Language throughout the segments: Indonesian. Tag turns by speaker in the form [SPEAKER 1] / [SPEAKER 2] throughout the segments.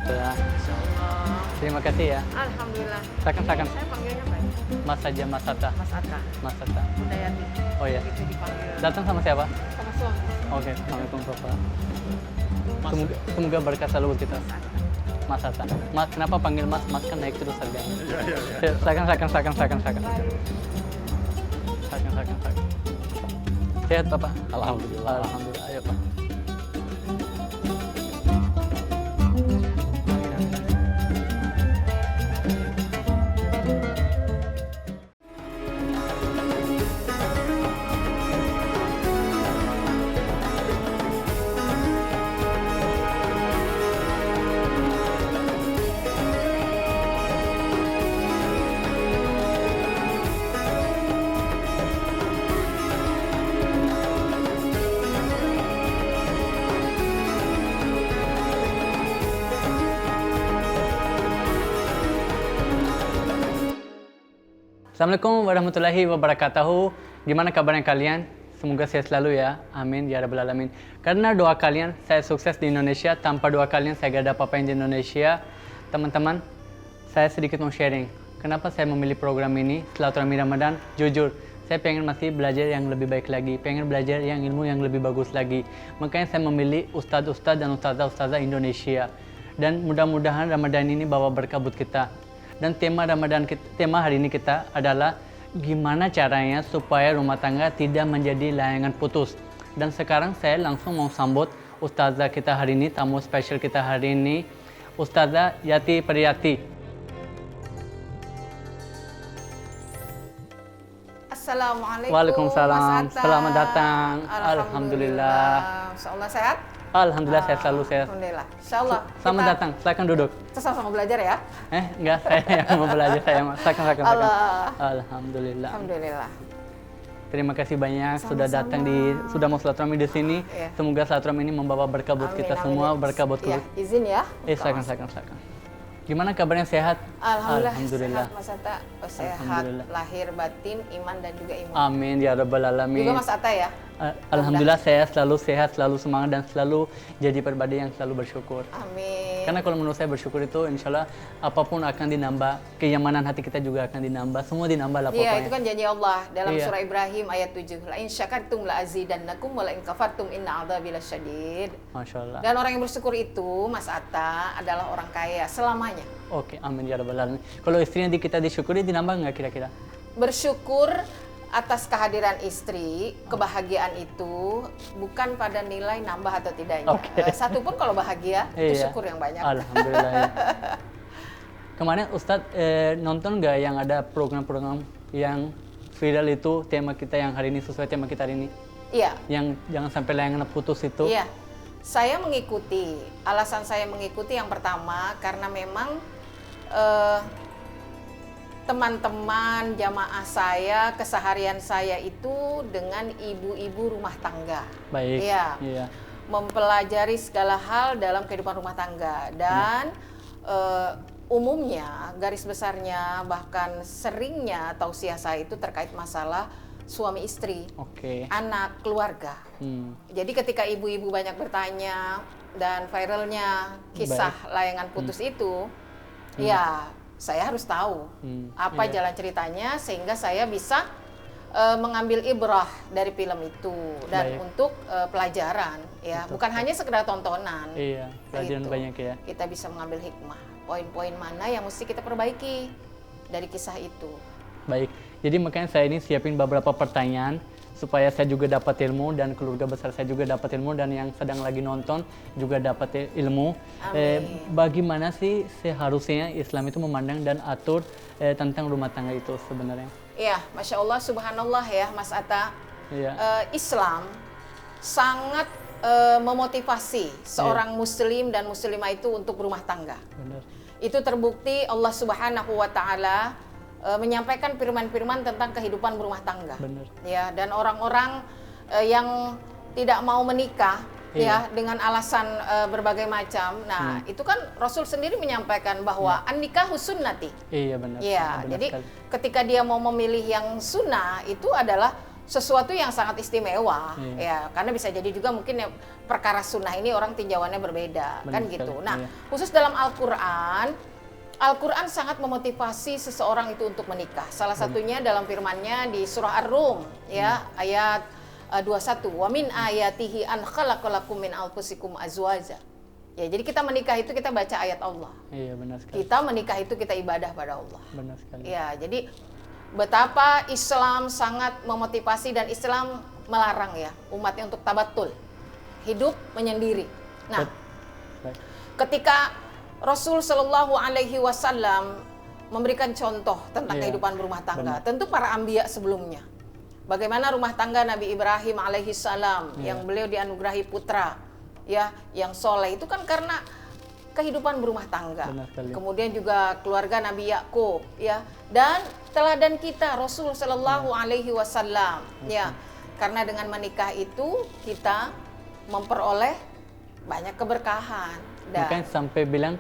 [SPEAKER 1] warahmatullahi.
[SPEAKER 2] Insyaallah.
[SPEAKER 1] Terima kasih ya.
[SPEAKER 2] Alhamdulillah.
[SPEAKER 1] Silakan.
[SPEAKER 2] Saya panggilnya apa ya?
[SPEAKER 1] Mas saja, Mas Atta.
[SPEAKER 2] Mas Atta.
[SPEAKER 1] Mas Atta.
[SPEAKER 2] Budayati.
[SPEAKER 1] Oh ya.
[SPEAKER 2] Gitu dipanggil.
[SPEAKER 1] Datang sama siapa?
[SPEAKER 2] Sama suami.
[SPEAKER 1] Oke, Assalamualaikum Bapak. Semoga berkah selalu buat kita.
[SPEAKER 2] Mas Atta.
[SPEAKER 1] Mas Atta. Mas, kenapa panggil Mas? Mas kan naik terus harganya.
[SPEAKER 3] Iya.
[SPEAKER 1] Silakan. Sehat Bapak?
[SPEAKER 3] Alhamdulillah.
[SPEAKER 1] Alhamdulillah. Ayo Pak. Assalamualaikum warahmatullahi wabarakatuh. Gimana kabarnya kalian? Semoga sehat selalu ya. Amin ya rabbal alamin. Karena doa kalian saya sukses di Indonesia. Tanpa doa kalian saya gak ada apa-apain di Indonesia. Teman-teman, saya sedikit mau sharing. Kenapa saya memilih program ini Silaturahmi Ramadan? Jujur, saya pengen masih belajar yang lebih baik lagi. Pengen belajar yang ilmu yang lebih bagus lagi. Makanya saya memilih ustadz-ustadz dan ustazah-ustazah Indonesia. Dan mudah-mudahan Ramadan ini bawa berkah buat kita. Dan tema hari ini kita adalah gimana caranya supaya rumah tangga tidak menjadi layangan putus. Dan sekarang saya langsung mau sambut ustazah kita hari ini, tamu spesial kita hari ini, Ustazah Yati Priyati.
[SPEAKER 2] Assalamualaikum.
[SPEAKER 1] Waalaikumsalam.
[SPEAKER 2] Mas Atta.
[SPEAKER 1] Selamat datang. Alhamdulillah.
[SPEAKER 2] Insyaallah sehat?
[SPEAKER 1] Alhamdulillah saya selalu sehat.
[SPEAKER 2] Alhamdulillah. Insyaallah.
[SPEAKER 1] Selamat datang. Silakan duduk.
[SPEAKER 2] Kita sama-sama belajar ya.
[SPEAKER 1] Enggak, saya yang mau belajar saya. Silakan.
[SPEAKER 2] Allah.
[SPEAKER 1] Alhamdulillah.
[SPEAKER 2] Alhamdulillah.
[SPEAKER 1] Terima kasih banyak
[SPEAKER 2] Sama-sama.
[SPEAKER 1] sudah datang sudah mau silaturahmi di sini.
[SPEAKER 2] Iya.
[SPEAKER 1] Semoga silaturahmi ini membawa berkah buat kita semua, berkah buat
[SPEAKER 2] ya,
[SPEAKER 1] keluarga.
[SPEAKER 2] izin ya.
[SPEAKER 1] Silakan. Gimana kabarnya, sehat?
[SPEAKER 2] Alhamdulillah. Sehat Mas Atta. Sehat
[SPEAKER 1] Alhamdulillah.
[SPEAKER 2] lahir batin, iman dan juga imun.
[SPEAKER 1] Amin ya rabbal alamin.
[SPEAKER 2] Juga Mas Atta ya.
[SPEAKER 1] Alhamdulillah saya selalu sehat, selalu semangat dan selalu jadi pribadi yang selalu bersyukur.
[SPEAKER 2] Amin.
[SPEAKER 1] Karena kalau menurut saya bersyukur itu insya Allah apapun akan dinambah, kenyamanan hati kita juga akan dinambah, semua dinambah lah pokoknya.
[SPEAKER 2] Iya, itu kan janji Allah dalam
[SPEAKER 1] Iya.
[SPEAKER 2] surah Ibrahim ayat 7. La in syakartum la azidannakum wa la in kafartum inna adzabi lasyadid.
[SPEAKER 1] Masya Allah.
[SPEAKER 2] Dan orang yang bersyukur itu, Mas Atta, adalah orang kaya selamanya.
[SPEAKER 1] Oke, amin ya rabbal alamin. Kalau istrinya kita disyukuri dinambah nggak kira-kira?
[SPEAKER 2] Bersyukur atas kehadiran istri, kebahagiaan itu bukan pada nilai nambah atau tidaknya.
[SPEAKER 1] Oke.
[SPEAKER 2] Satu pun kalau bahagia, itu
[SPEAKER 1] Iya.
[SPEAKER 2] syukur yang banyak.
[SPEAKER 1] Alhamdulillah. Ya. Kemarin Ustadz nonton nggak yang ada program-program yang viral itu tema kita yang hari ini sesuai tema kita hari ini?
[SPEAKER 2] Iya.
[SPEAKER 1] Yang jangan sampai layangan putus itu.
[SPEAKER 2] Iya. Saya mengikuti. Alasan saya mengikuti yang pertama karena memang teman-teman jamaah saya, keseharian saya itu dengan ibu-ibu rumah tangga.
[SPEAKER 1] Baik.
[SPEAKER 2] Iya. Mempelajari segala hal dalam kehidupan rumah tangga dan umumnya, garis besarnya, bahkan seringnya tausiah saya itu terkait masalah suami istri,
[SPEAKER 1] Oke.
[SPEAKER 2] anak, keluarga. Jadi ketika ibu-ibu banyak bertanya dan viralnya kisah layangan putus itu, ya saya harus tahu apa
[SPEAKER 1] iya.
[SPEAKER 2] jalan ceritanya sehingga saya bisa mengambil ibrah dari film itu dan
[SPEAKER 1] Baik.
[SPEAKER 2] untuk pelajaran ya, bukan hanya sekedar tontonan.
[SPEAKER 1] Iya, pelajaran
[SPEAKER 2] Gitu.
[SPEAKER 1] banyak ya.
[SPEAKER 2] Kita bisa mengambil hikmah, poin-poin mana yang mesti kita perbaiki dari kisah itu.
[SPEAKER 1] Baik, jadi makanya saya ini siapin beberapa pertanyaan supaya saya juga dapat ilmu dan keluarga besar saya juga dapat ilmu dan yang sedang lagi nonton juga dapat ilmu.
[SPEAKER 2] Amin.
[SPEAKER 1] Bagaimana sih seharusnya Islam itu memandang dan atur tentang rumah tangga itu sebenarnya?
[SPEAKER 2] Iya, Masya Allah, Subhanallah ya Mas Atta.
[SPEAKER 1] Iya.
[SPEAKER 2] Islam sangat memotivasi seorang muslim dan muslimah itu untuk berumah tangga.
[SPEAKER 1] Benar.
[SPEAKER 2] Itu terbukti Allah Subhanahu wa taala menyampaikan firman-firman tentang kehidupan berumah tangga.
[SPEAKER 1] Benar.
[SPEAKER 2] Ya, dan orang-orang yang tidak mau menikah ya dengan alasan berbagai macam. Nah, itu kan Rasul sendiri menyampaikan bahwa an-nikahu sunnati.
[SPEAKER 1] Iya benar.
[SPEAKER 2] Iya,
[SPEAKER 1] Benar
[SPEAKER 2] jadi
[SPEAKER 1] sekali.
[SPEAKER 2] ketika dia mau memilih yang sunnah itu adalah sesuatu yang sangat istimewa, ya, karena bisa jadi juga mungkin ya, perkara sunnah ini orang tinjauannya berbeda, kan gitu. Nah, khusus dalam Al-Quran sangat memotivasi seseorang itu untuk menikah. Salah satunya dalam firman-Nya di surah Ar-Rum, ya, ayat 21. Wa min ayatihi an khalaqalakum min anfusikum azwaja. Ya, jadi kita menikah itu kita baca ayat Allah.
[SPEAKER 1] Iya, benar sekali.
[SPEAKER 2] Kita menikah itu kita ibadah pada Allah.
[SPEAKER 1] Benar sekali.
[SPEAKER 2] Ya, jadi betapa Islam sangat memotivasi dan Islam melarang ya umatnya untuk tabatul, hidup menyendiri. Nah, ketika Rasul Shallallahu Alaihi Wasallam memberikan contoh tentang kehidupan berumah tangga, tentu para anbiya sebelumnya, bagaimana rumah tangga Nabi Ibrahim alaihi salam yang beliau dianugerahi putra, ya, yang soleh itu kan karena kehidupan berumah tangga. Kemudian juga keluarga Nabi Yakub, ya, dan teladan kita Rasul Shallallahu Alaihi Wasallam, ya, karena dengan menikah itu kita memperoleh banyak keberkahan.
[SPEAKER 1] Bukan sampai bilang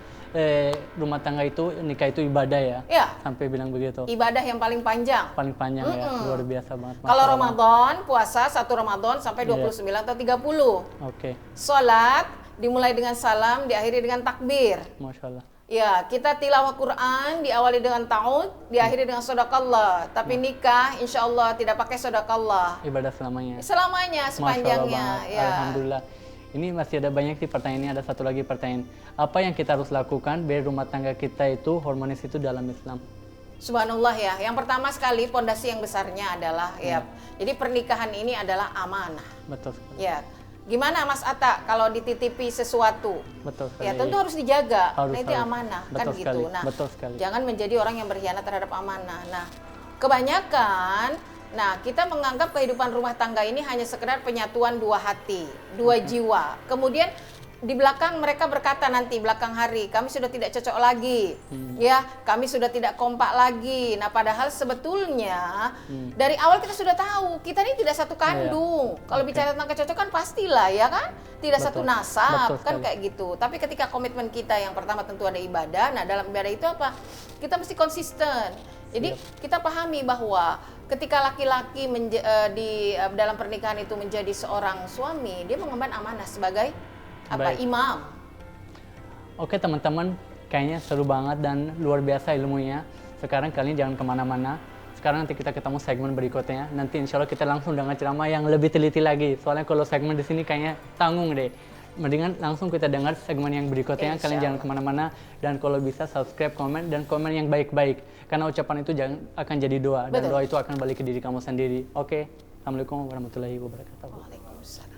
[SPEAKER 1] rumah tangga itu, nikah itu ibadah ya?
[SPEAKER 2] Ya.
[SPEAKER 1] Sampai bilang begitu.
[SPEAKER 2] Ibadah yang paling panjang.
[SPEAKER 1] Paling panjang ya, luar biasa banget.
[SPEAKER 2] Kalau Ramadan, puasa 1 Ramadan sampai 29 atau 30.
[SPEAKER 1] Oke.
[SPEAKER 2] Sholat dimulai dengan salam, diakhiri dengan takbir.
[SPEAKER 1] Masya Allah.
[SPEAKER 2] Ya, kita tilawah Quran diawali dengan ta'ud, diakhiri dengan sodakallah. Tapi nikah, insya Allah tidak pakai sodakallah.
[SPEAKER 1] Ibadah selamanya.
[SPEAKER 2] Selamanya, sepanjangnya. Ya.
[SPEAKER 1] Alhamdulillah. Ini masih ada banyak di pertanyaan ini, ada satu lagi pertanyaan. Apa yang kita harus lakukan biar rumah tangga kita itu harmonis itu dalam Islam?
[SPEAKER 2] Subhanallah ya. Yang pertama sekali pondasi yang besarnya adalah ya. Jadi pernikahan ini adalah amanah.
[SPEAKER 1] Betul sekali.
[SPEAKER 2] Ya. Gimana Mas Atta kalau dititipi sesuatu?
[SPEAKER 1] Betul sekali.
[SPEAKER 2] Ya tentu harus dijaga.
[SPEAKER 1] Harus,
[SPEAKER 2] itu amanah kan
[SPEAKER 1] betul sekali,
[SPEAKER 2] gitu. Nah,
[SPEAKER 1] betul sekali.
[SPEAKER 2] Jangan menjadi orang yang berkhianat terhadap amanah. Nah, kebanyakan kita menganggap kehidupan rumah tangga ini hanya sekedar penyatuan dua hati, dua jiwa. Kemudian di belakang mereka berkata nanti belakang hari, kami sudah tidak cocok lagi, ya, kami sudah tidak kompak lagi. Nah, padahal sebetulnya dari awal kita sudah tahu kita ini tidak satu kandung. Kalau bicara tentang kecocokan pastilah ya kan, tidak satu nasab kan kayak gitu. Tapi ketika komitmen kita yang pertama tentu ada ibadah. Nah, dalam ibadah itu apa? Kita mesti konsisten. Jadi kita pahami bahwa ketika laki-laki dalam pernikahan itu menjadi seorang suami, dia mengemban amanah sebagai imam.
[SPEAKER 1] Oke teman-teman, kayaknya seru banget dan luar biasa ilmunya. Sekarang kalian jangan kemana-mana. Sekarang nanti kita ketemu segmen berikutnya. Nanti insya Allah kita langsung dengan ceramah yang lebih teliti lagi. Soalnya kalau segmen di sini kayaknya tanggung deh. Mendingan langsung kita dengar segmen yang berikutnya. Kalian jangan kemana-mana. Dan kalau bisa subscribe, komen, dan komen yang baik-baik. Karena ucapan itu akan jadi doa. Dan doa itu akan balik ke diri kamu sendiri. Oke. Assalamualaikum warahmatullahi wabarakatuh.
[SPEAKER 2] Waalaikumsalam.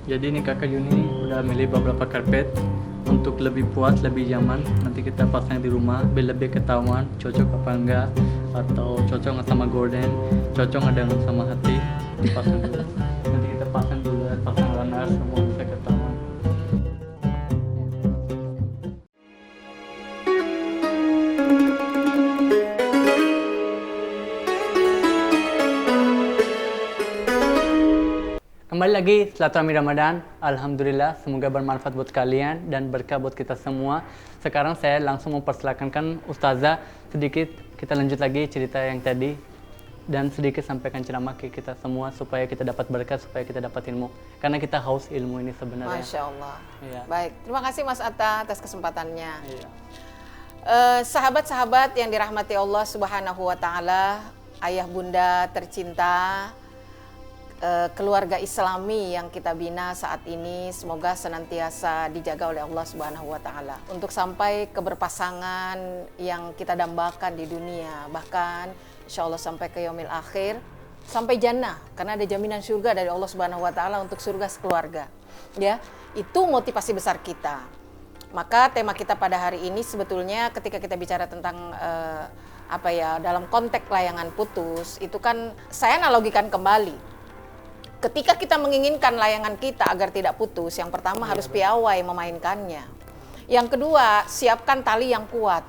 [SPEAKER 1] Jadi ini kakak Yuni udah milih beberapa karpet untuk lebih puas, lebih nyaman. Nanti kita pasang di rumah biar lebih ketahuan cocok apa enggak, atau cocok nggak sama gorden, cocok nggak dengan sama hati. Pasang dulu. Nanti kita pasang dulu, pasang lanar, semua bisa ketahuan. Kembali lagi silaturahmi Ramadan. Alhamdulillah, semoga bermanfaat buat kalian dan berkah buat kita semua. Sekarang saya langsung mempersilakan Ustazah sedikit kita lanjut lagi cerita yang tadi dan sedikit sampaikan ceramah ke kita semua supaya kita dapat berkah, supaya kita dapat ilmu. Karena kita haus ilmu ini sebenarnya.
[SPEAKER 2] Masya Allah.
[SPEAKER 1] Ya.
[SPEAKER 2] Baik, terima kasih Mas Atta atas kesempatannya.
[SPEAKER 1] Ya.
[SPEAKER 2] Sahabat-sahabat yang dirahmati Allah Subhanahu wa Ta'ala, ayah bunda tercinta, keluarga Islami yang kita bina saat ini, semoga senantiasa dijaga oleh Allah Subhanahu wa Ta'ala untuk sampai keberpasangan yang kita dambakan di dunia, bahkan insya Allah sampai ke yaumil akhir, sampai jannah, karena ada jaminan surga dari Allah Subhanahu wa Ta'ala untuk surga sekeluarga. Ya, itu motivasi besar kita. Maka tema kita pada hari ini sebetulnya ketika kita bicara tentang dalam konteks layangan putus, itu kan saya analogikan kembali. Ketika kita menginginkan layangan kita agar tidak putus, yang pertama harus piawai memainkannya. Yang kedua, siapkan tali yang kuat.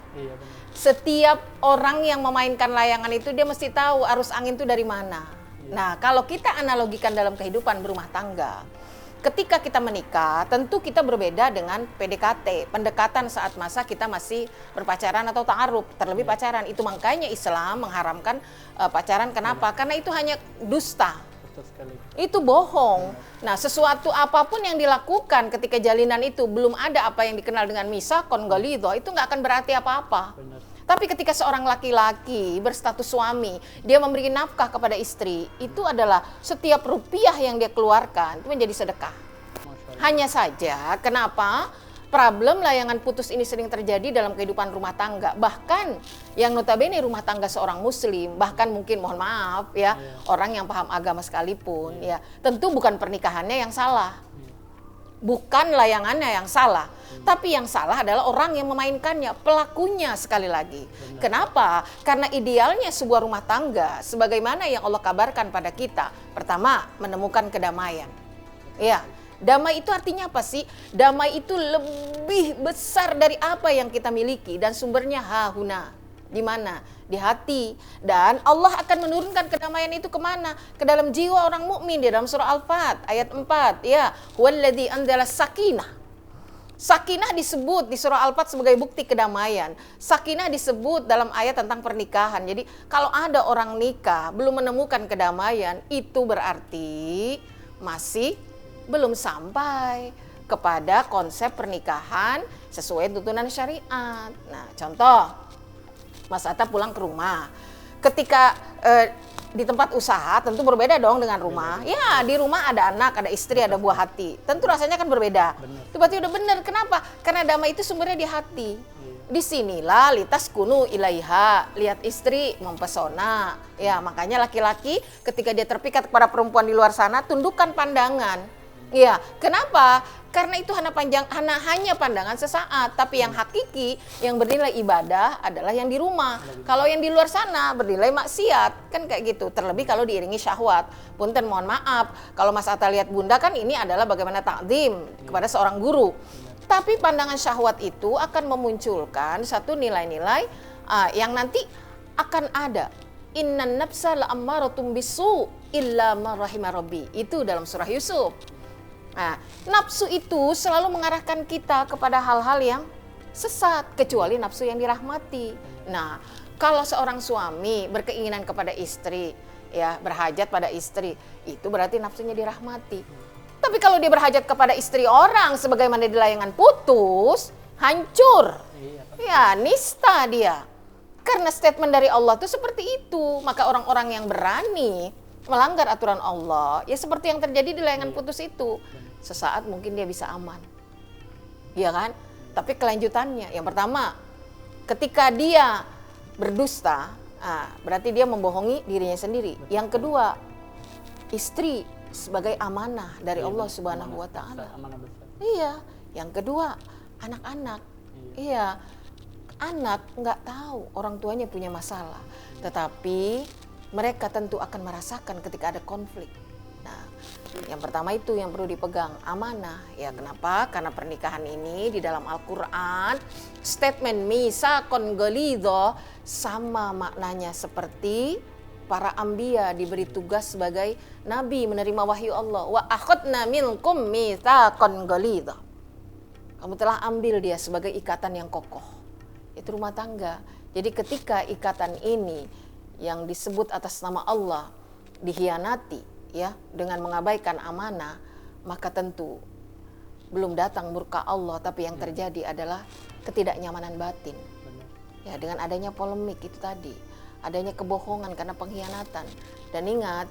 [SPEAKER 2] Setiap orang yang memainkan layangan itu dia mesti tahu arus angin itu dari mana. Nah, kalau kita analogikan dalam kehidupan berumah tangga, ketika kita menikah, tentu kita berbeda dengan PDKT, pendekatan saat masa kita masih berpacaran atau ta'aruf, terlebih pacaran. Itu makanya Islam mengharamkan pacaran. Kenapa? Karena itu hanya dusta.
[SPEAKER 1] Betul sekali.
[SPEAKER 2] Itu bohong. Nah, sesuatu apapun yang dilakukan ketika jalinan itu belum ada apa yang dikenal dengan misakon ghalidho, itu nggak akan berarti apa-apa.
[SPEAKER 1] Benar.
[SPEAKER 2] Tapi ketika seorang laki-laki berstatus suami, dia memberi nafkah kepada istri, itu adalah setiap rupiah yang dia keluarkan itu menjadi sedekah.
[SPEAKER 1] Masya Allah.
[SPEAKER 2] Hanya saja, kenapa problem layangan putus ini sering terjadi dalam kehidupan rumah tangga. Bahkan yang notabene rumah tangga seorang muslim, bahkan mungkin mohon maaf ya, orang yang paham agama sekalipun, ya tentu bukan pernikahannya yang salah. Bukan layangannya yang salah, tapi yang salah adalah orang yang memainkannya, pelakunya sekali lagi. Kenapa? Karena idealnya sebuah rumah tangga, sebagaimana yang Allah kabarkan pada kita. Pertama, menemukan kedamaian. Ya, damai itu artinya apa sih? Damai itu lebih besar dari apa yang kita miliki dan sumbernya hahuna. Di mana? Di hati. Dan Allah akan menurunkan kedamaian itu kemana? Ke dalam jiwa orang mukmin di dalam surah Al-Fat ayat 4. Ya, huwallazi anzala sakinah. Sakinah disebut di surah Al-Fat sebagai bukti kedamaian. Sakinah disebut dalam ayat tentang pernikahan. Jadi kalau ada orang nikah belum menemukan kedamaian, itu berarti masih belum sampai kepada konsep pernikahan sesuai tuntunan syariat. Nah, contoh, Mas Atta pulang ke rumah. Ketika di tempat usaha tentu berbeda dong dengan rumah. Ya, di rumah ada anak, ada istri, ada buah hati. Tentu rasanya kan berbeda. Itu berarti udah benar. Kenapa? Karena damai itu sumbernya di hati. Disinilah litas kunu ilaiha, lihat istri mempesona. Ya, makanya laki-laki ketika dia terpikat kepada perempuan di luar sana, tundukkan pandangan. Ya, kenapa? Karena itu hanya pandangan sesaat, tapi yang hakiki, yang bernilai ibadah adalah yang di rumah. Kalau yang di luar sana bernilai maksiat, kan kayak gitu. Terlebih kalau diiringi syahwat. Punten, mohon maaf, kalau Mas Atta lihat Bunda kan ini adalah bagaimana takdim kepada seorang guru. Tapi pandangan syahwat itu akan memunculkan satu nilai-nilai yang nanti akan ada. Innan nafsa la'ammaratum bisu illa ma rahima rabbi. Itu dalam surah Yusuf. Nah, nafsu itu selalu mengarahkan kita kepada hal-hal yang sesat, kecuali nafsu yang dirahmati. Nah, kalau seorang suami berkeinginan kepada istri, ya berhajat pada istri, itu berarti nafsunya dirahmati. Tapi kalau dia berhajat kepada istri orang, sebagaimana di layangan putus, hancur. Ya, nista dia. Karena statement dari Allah itu seperti itu. Maka orang-orang yang berani melanggar aturan Allah, ya seperti yang terjadi di layangan putus itu. Sesaat mungkin dia bisa aman, ya kan? Tapi kelanjutannya, yang pertama, ketika dia berdusta, berarti dia membohongi dirinya sendiri. Yang kedua, istri sebagai amanah dari Allah Subhanahu Wa Taala. Iya. Yang kedua, anak-anak. Iya. Anak nggak tahu orang tuanya punya masalah, tetapi mereka tentu akan merasakan ketika ada konflik. Nah, yang pertama itu yang perlu dipegang, amanah. Ya, kenapa? Karena pernikahan ini di dalam Al-Quran, statement misakon ghalidho sama maknanya seperti para anbiya diberi tugas sebagai nabi menerima wahyu Allah. Wa akhadna minkum mitsaqan ghalidha. Kamu telah ambil dia sebagai ikatan yang kokoh. Itu rumah tangga. Jadi ketika ikatan ini yang disebut atas nama Allah dikhianati, ya, dengan mengabaikan amanah, maka tentu belum datang murka Allah, tapi yang terjadi adalah ketidaknyamanan batin. Ya, dengan adanya polemik itu tadi, adanya kebohongan karena pengkhianatan. Dan ingat,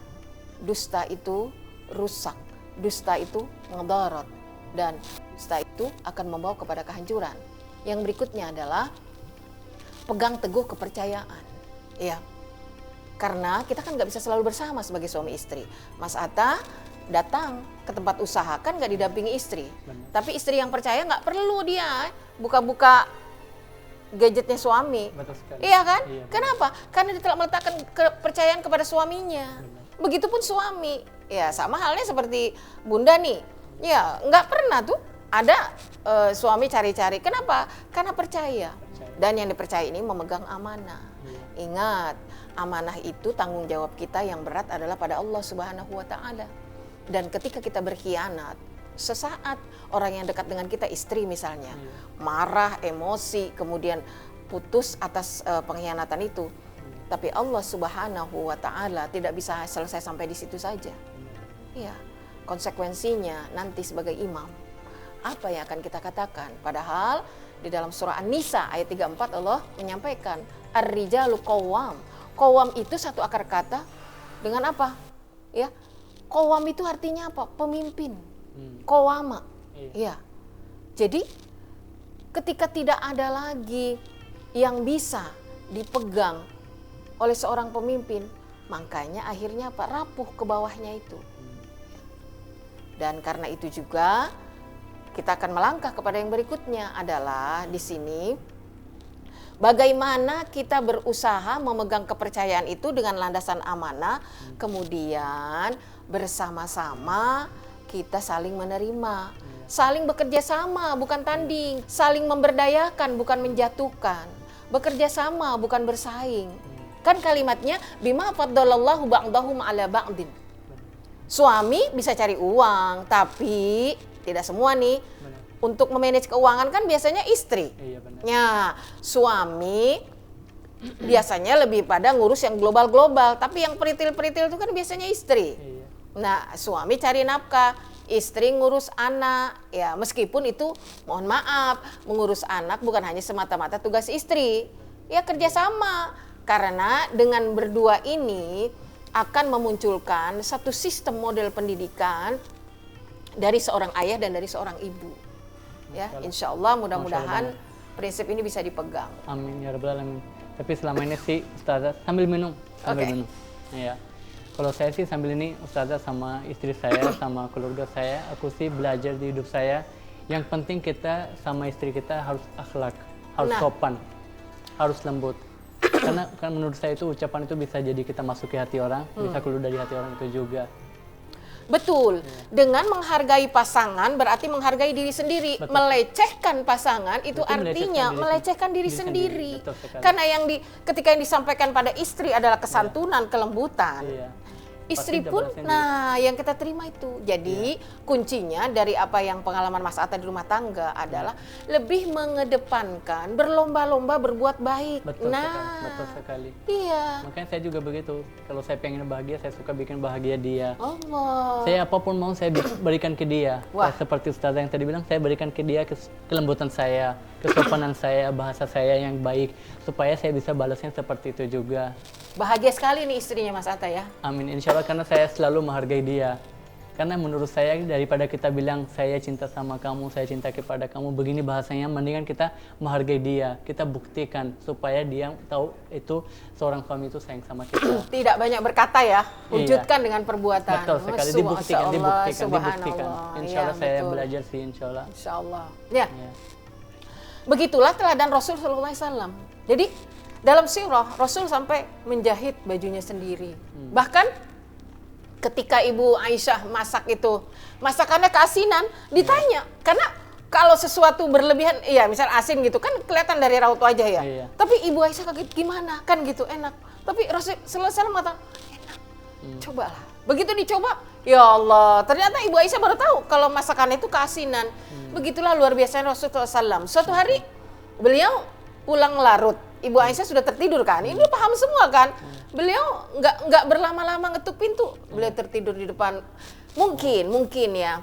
[SPEAKER 2] dusta itu rusak, dusta itu ngedarot, dan dusta itu akan membawa kepada kehancuran. Yang berikutnya adalah pegang teguh kepercayaan. Ya, karena kita kan nggak bisa selalu bersama sebagai suami istri. Mas Atta datang ke tempat usaha kan nggak didampingi istri. Tapi istri yang percaya nggak perlu dia buka-buka gadgetnya suami.
[SPEAKER 1] Betul sekali.
[SPEAKER 2] Iya kan?
[SPEAKER 1] Iya,
[SPEAKER 2] kenapa? Karena dia telah meletakkan kepercayaan kepada suaminya. Begitupun suami. Ya, sama halnya seperti Bunda nih. Ya, nggak pernah tuh ada suami cari-cari. Kenapa? Karena percaya. Dan yang dipercaya ini memegang amanah. Ingat, amanah itu tanggung jawab kita yang berat adalah pada Allah Subhanahu Wa Taala. Dan ketika kita berkhianat, sesaat. Orang yang dekat dengan kita, istri misalnya, marah, emosi, kemudian putus atas pengkhianatan itu. Tapi Allah Subhanahu wa Ta'ala tidak bisa selesai sampai di situ saja. Iya, konsekuensinya nanti sebagai imam, apa yang akan kita katakan? Padahal di dalam surah An-Nisa ayat 34 Allah menyampaikan ar-rijalu qawwam. Qawwam itu satu akar kata dengan apa? Ya, qawwam itu artinya apa? Pemimpin. Qawwama. Iya. Jadi ketika tidak ada lagi yang bisa dipegang oleh seorang pemimpin, makanya akhirnya apa? Rapuh ke bawahnya itu. Dan karena itu juga kita akan melangkah kepada yang berikutnya adalah di sini bagaimana kita berusaha memegang kepercayaan itu dengan landasan amanah, kemudian bersama-sama kita saling menerima, saling bekerja sama bukan tanding, saling memberdayakan bukan menjatuhkan, bekerja sama bukan bersaing. Kan kalimatnya bima faddalallahu ba'dahum ala ba'din. Suami bisa cari uang, tapi tidak semua nih. Untuk memanage keuangan kan biasanya istri.
[SPEAKER 1] Iya, benar.
[SPEAKER 2] Ya, suami biasanya lebih pada ngurus yang global-global, tapi yang peritil-peritil itu kan biasanya istri.
[SPEAKER 1] Iya.
[SPEAKER 2] Nah, suami cari nafkah, istri ngurus anak. Ya, meskipun itu mohon maaf, mengurus anak bukan hanya semata-mata tugas istri. Ya, kerjasama. Karena dengan berdua ini akan memunculkan satu sistem model pendidikan dari seorang ayah dan dari seorang ibu. Ya, insya Allah mudah-mudahan prinsip ini bisa dipegang.
[SPEAKER 1] Amin ya rabbal alamin. Tapi selama ini sih Ustazah sambil minum, minum. Ya. Kalau saya sih sambil ini Ustazah sama istri saya, sama keluarga saya, aku sih belajar di hidup saya. Yang penting kita sama istri kita harus akhlak, harus sopan, harus lembut. Karena kan menurut saya itu ucapan itu bisa jadi kita masuk ke hati orang, bisa keluar dari hati orang itu juga.
[SPEAKER 2] Betul. Dengan menghargai pasangan berarti menghargai diri sendiri.
[SPEAKER 1] Betul.
[SPEAKER 2] Melecehkan pasangan itu artinya melecehkan diri sendiri. Karena ketika yang disampaikan pada istri adalah kesantunan, kelembutan.
[SPEAKER 1] Iya.
[SPEAKER 2] Istri pun, nah yang kita terima itu. Jadi kuncinya dari apa yang pengalaman Mas Atta di rumah tangga adalah lebih mengedepankan, berlomba-lomba berbuat baik.
[SPEAKER 1] Betul sekali.
[SPEAKER 2] Iya.
[SPEAKER 1] Makanya saya juga begitu. Kalau saya pengen bahagia, saya suka bikin bahagia dia.
[SPEAKER 2] Allah.
[SPEAKER 1] Saya apapun mau saya berikan ke dia. Seperti Ustazah yang tadi bilang, saya berikan ke dia kelembutan saya, kesopanan saya, bahasa saya yang baik, supaya saya bisa balasnya seperti itu juga.
[SPEAKER 2] Bahagia sekali nih istrinya Mas Atta ya.
[SPEAKER 1] Amin, insya Allah, karena saya selalu menghargai dia. Karena menurut saya daripada kita bilang saya cinta sama kamu, saya cinta kepada kamu, begini bahasanya, mendingan kita menghargai dia. Kita buktikan supaya dia tahu itu seorang suami itu sayang sama kita.
[SPEAKER 2] Tidak banyak berkata ya, wujudkan dengan perbuatan.
[SPEAKER 1] Betul sekali, dibuktikan. Insya Allah saya belajar sih, insya Allah.
[SPEAKER 2] Insya Allah. Ya. Begitulah teladan Rasul SAW. Jadi dalam sirah Rasul sampai menjahit bajunya sendiri. Bahkan ketika Ibu Aisyah masak itu, masakannya keasinan, ditanya. Karena kalau sesuatu berlebihan, ya misal asin gitu kan kelihatan dari raut wajah ya. Tapi Ibu Aisyah kaget, gimana? Kan gitu enak. Tapi Rasul selesai mengatakan enak. Cobalah. Begitu dicoba, ya Allah, ternyata Ibu Aisyah baru tahu kalau masakannya itu keasinan. Begitulah luar biasanya Rasulullah SAW. Suatu hari beliau pulang larut. Ibu Aisyah sudah tertidur kan, ini paham semua kan. Beliau nggak berlama-lama ngetuk pintu, beliau tertidur di depan. Mungkin ya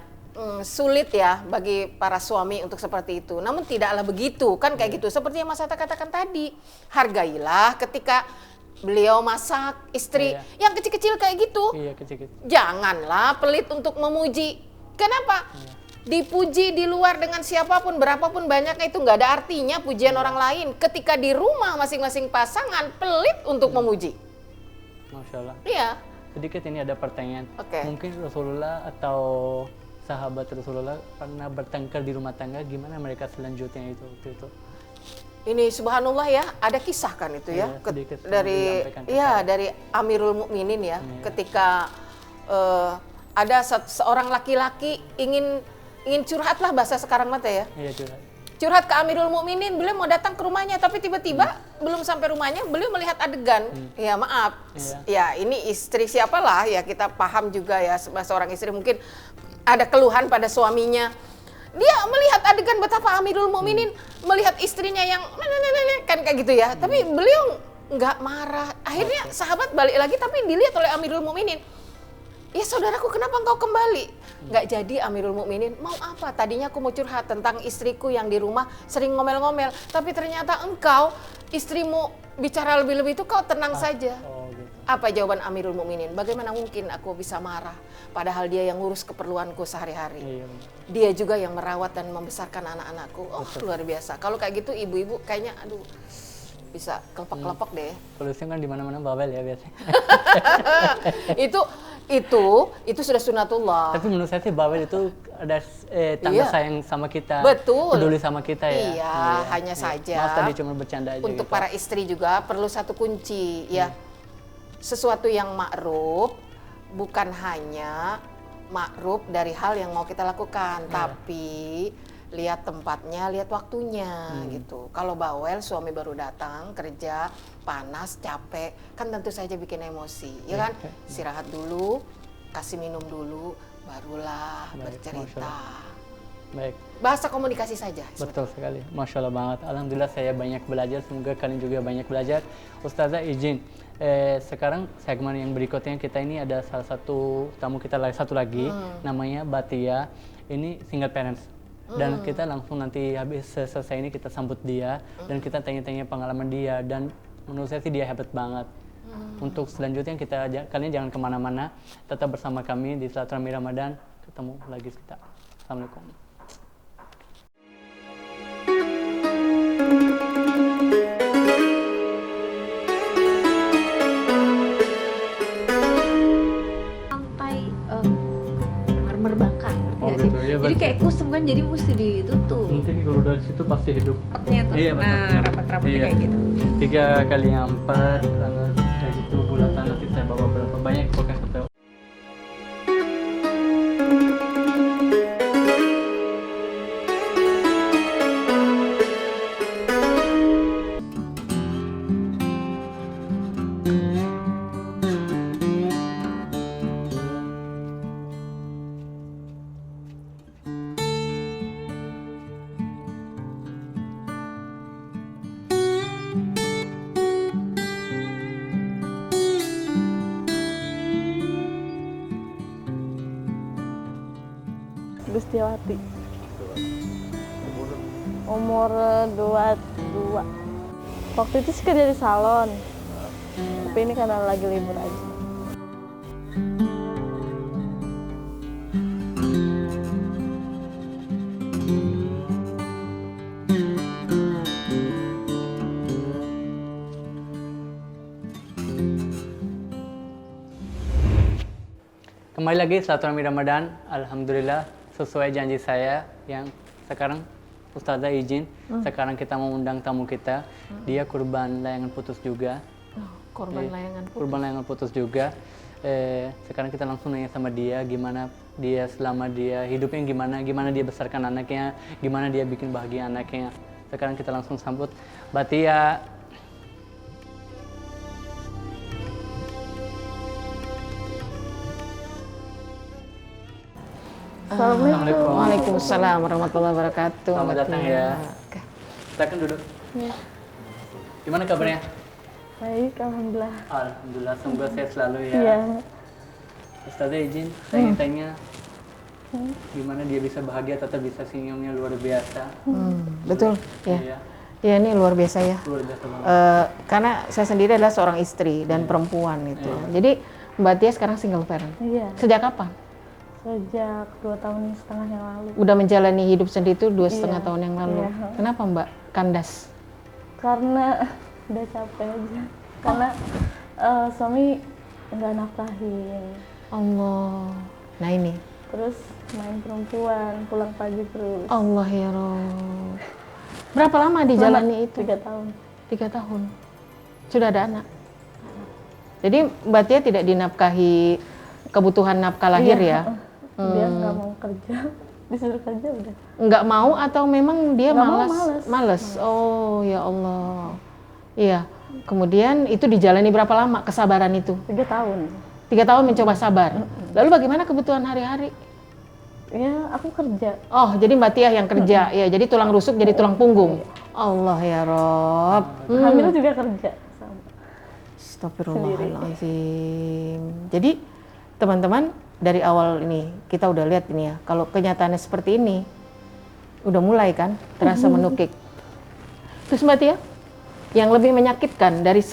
[SPEAKER 2] sulit ya bagi para suami untuk seperti itu. Namun tidaklah begitu kan kayak gitu. Seperti yang Mas Atta katakan tadi, hargailah ketika beliau masak istri yang kecil-kecil kayak gitu.
[SPEAKER 1] Iya, kecil-kecil.
[SPEAKER 2] Janganlah pelit untuk memuji. Kenapa? Dipuji di luar dengan siapapun, berapapun banyaknya itu nggak ada artinya pujian orang lain. Ketika di rumah masing-masing pasangan pelit untuk memuji.
[SPEAKER 1] Masya Allah.
[SPEAKER 2] Iya.
[SPEAKER 1] Sedikit ini ada pertanyaan. Mungkin Rasulullah atau sahabat Rasulullah pernah bertengkar di rumah tangga, gimana mereka selanjutnya itu waktu itu?
[SPEAKER 2] Ini subhanallah ya, ada kisah kan itu ya. Dari Amirul Mukminin ya. Ketika ada seorang laki-laki ingin curhatlah bahasa sekarang mata ya.
[SPEAKER 1] Iya,
[SPEAKER 2] curhat ke Amirul Mukminin, beliau mau datang ke rumahnya tapi tiba-tiba belum sampai rumahnya beliau melihat adegan. Ya maaf, ya ini istri siapalah ya, kita paham juga ya seorang istri mungkin ada keluhan pada suaminya. Dia melihat adegan betapa Amirul Mukminin melihat istrinya yang kan kayak gitu ya. Tapi beliau nggak marah. Akhirnya sahabat balik lagi tapi dilihat oleh Amirul Mukminin. Ya saudaraku, kenapa engkau kembali? Nggak jadi Amirul Mukminin. Mau apa? Tadinya aku mau curhat tentang istriku yang di rumah sering ngomel-ngomel. Tapi ternyata engkau, istrimu bicara lebih-lebih itu kau tenang saja.
[SPEAKER 1] Gitu.
[SPEAKER 2] Apa jawaban Amirul Mukminin? Bagaimana mungkin aku bisa marah? Padahal dia yang ngurus keperluanku sehari-hari.
[SPEAKER 1] Iya.
[SPEAKER 2] Dia juga yang merawat dan membesarkan anak-anakku. Oh, luar biasa. Kalau kayak gitu ibu-ibu kayaknya aduh bisa kelepek-kelepek deh.
[SPEAKER 1] Polisi kan di mana-mana bawel ya biasanya.
[SPEAKER 2] itu sudah sunatullah.
[SPEAKER 1] Tapi menurut saya sih bawel itu ada tanda sayang sama kita.
[SPEAKER 2] Betul.
[SPEAKER 1] Peduli sama kita ya.
[SPEAKER 2] Iya, hanya saja.
[SPEAKER 1] Maaf tadi cuma bercanda aja
[SPEAKER 2] Untuk
[SPEAKER 1] gitu.
[SPEAKER 2] para istri juga perlu satu kunci ya. Sesuatu yang ma'ruf bukan hanya ma'ruf dari hal yang mau kita lakukan, tapi lihat tempatnya, lihat waktunya gitu. Kalau bawel, suami baru datang kerja, panas, capek, kan tentu saja bikin emosi, ya kan? Istirahat dulu, kasih minum dulu, barulah bercerita.
[SPEAKER 1] Baik.
[SPEAKER 2] Bahasa komunikasi saja.
[SPEAKER 1] Betul sekali, Masya Allah banget. Alhamdulillah saya banyak belajar, semoga kalian juga banyak belajar. Ustazah izin, sekarang segmen yang berikutnya kita ini ada salah satu tamu kita satu lagi, namanya Batia, ini single parents. Dan kita langsung nanti habis selesai ini kita sambut dia dan kita tanya-tanya pengalaman dia, dan menurut saya sih dia hebat banget. Untuk selanjutnya kalian jangan kemana-mana, tetap bersama kami di Silaturahmi Ramadan. Ketemu lagi kita. Assalamualaikum.
[SPEAKER 3] Sampai marmer bakar.
[SPEAKER 1] Oh,
[SPEAKER 3] nggak sih?
[SPEAKER 1] gitu, iya,
[SPEAKER 3] Jadi
[SPEAKER 1] betul.
[SPEAKER 3] kayak kusam kan, jadi mesti ditutup.
[SPEAKER 1] Mungkin kalau dari situ pasti hidup.
[SPEAKER 3] Rapatnya tuh.
[SPEAKER 1] Iya, betul.
[SPEAKER 3] Nah, rapat-rapatnya
[SPEAKER 1] Iya.
[SPEAKER 3] kayak gitu.
[SPEAKER 1] 3 kali 4, kayak gitu bulatan nanti saya bawa berapa banyak pokoknya satu.
[SPEAKER 4] Gustiawati. Umur 22. Waktu itu sih kerja di salon. Tapi ini karena lagi libur aja.
[SPEAKER 1] Kembali lagi Silaturahmi Ramadan. Alhamdulillah sesuai janji saya yang sekarang Ustazah izin, sekarang kita mau undang tamu kita. Dia korban layangan putus juga.
[SPEAKER 2] Korban layangan putus.
[SPEAKER 1] Korban layangan putus juga. Sekarang kita langsung nanya sama dia gimana dia selama dia hidupnya, gimana dia besarkan anaknya, gimana dia bikin bahagia anaknya. Sekarang kita langsung sambut Batia.
[SPEAKER 4] Assalamualaikum.
[SPEAKER 2] Waalaikumsalam warahmatullahi wabarakatuh.
[SPEAKER 1] Selamat datang ya. Silakan duduk.
[SPEAKER 4] Ya,
[SPEAKER 1] Gimana kabarnya?
[SPEAKER 4] baik, alhamdulillah.
[SPEAKER 1] Alhamdulillah, semoga sehat selalu ya.
[SPEAKER 4] Iya.
[SPEAKER 1] Ustazah izin, saya tanya gimana dia bisa bahagia, tetap bisa senyumnya luar biasa.
[SPEAKER 2] Betul, ya.
[SPEAKER 1] Iya,
[SPEAKER 2] Ya ini luar biasa ya.
[SPEAKER 1] luar biasa banget.
[SPEAKER 2] Karena saya sendiri adalah seorang istri dan perempuan itu. Jadi Mbak Tia sekarang single parent.
[SPEAKER 4] Iya.
[SPEAKER 2] Sejak kapan?
[SPEAKER 4] Sejak 2,5 tahun yang lalu.
[SPEAKER 2] Udah menjalani hidup sendiri itu 2,5
[SPEAKER 4] Iya.
[SPEAKER 2] tahun yang lalu.
[SPEAKER 4] Iya.
[SPEAKER 2] Kenapa Mbak kandas?
[SPEAKER 4] Karena udah capek aja. Karena suami nggak nafkahin.
[SPEAKER 2] Allah. Nah ini.
[SPEAKER 4] Terus main perempuan, pulang pagi terus.
[SPEAKER 2] Allah ya Rob. Berapa lama dijalani itu?
[SPEAKER 4] 3 tahun.
[SPEAKER 2] 3 tahun. Sudah ada anak. Jadi Mbak Tia tidak dinafkahi kebutuhan nafkah lahir
[SPEAKER 4] Iya,
[SPEAKER 2] ya?
[SPEAKER 4] Dia nggak mau kerja, disuruh kerja udah.
[SPEAKER 2] Nggak mau atau memang dia
[SPEAKER 4] Nggak mau,
[SPEAKER 2] malas?
[SPEAKER 4] malas.
[SPEAKER 2] Oh ya Allah. Iya. Kemudian itu dijalani berapa lama kesabaran itu?
[SPEAKER 4] 3 tahun.
[SPEAKER 2] 3 tahun mencoba sabar. Lalu bagaimana kebutuhan hari-hari?
[SPEAKER 4] Ya, aku kerja.
[SPEAKER 2] Oh, jadi Mbak Tia yang kerja. Ya, jadi tulang rusuk jadi tulang punggung. Allah ya Rob.
[SPEAKER 4] Hamil juga kerja sama.
[SPEAKER 2] Astagfirullahaladzim. Jadi teman-teman dari awal ini kita udah lihat ini ya. Kalau kenyataannya seperti ini, udah mulai kan terasa menukik. Terus Mbak Tia, yang lebih menyakitkan dari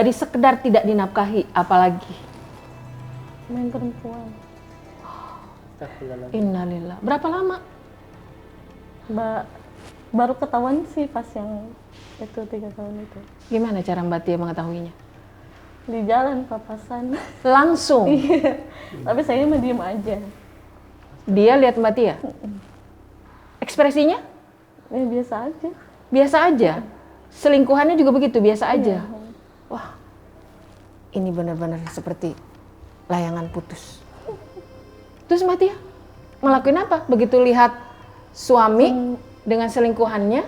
[SPEAKER 2] sekedar tidak dinafkahi, apalagi?
[SPEAKER 4] Main perempuan.
[SPEAKER 2] Innalillah. Berapa lama?
[SPEAKER 4] Baru ketahuan sih pas yang itu 3 tahun itu.
[SPEAKER 2] Gimana cara Mbak Tia mengetahuinya?
[SPEAKER 4] Di jalan papasan.
[SPEAKER 2] Langsung.
[SPEAKER 4] Iya. Tapi saya mah diem aja.
[SPEAKER 2] Dia lihat Mbak Tia. Ekspresinya?
[SPEAKER 4] Ya biasa aja.
[SPEAKER 2] Biasa aja. Selingkuhannya juga begitu, biasa aja. Wah, ini benar-benar seperti layangan putus. Terus Mbak Tia ngelakuin apa? Begitu lihat suami dengan selingkuhannya?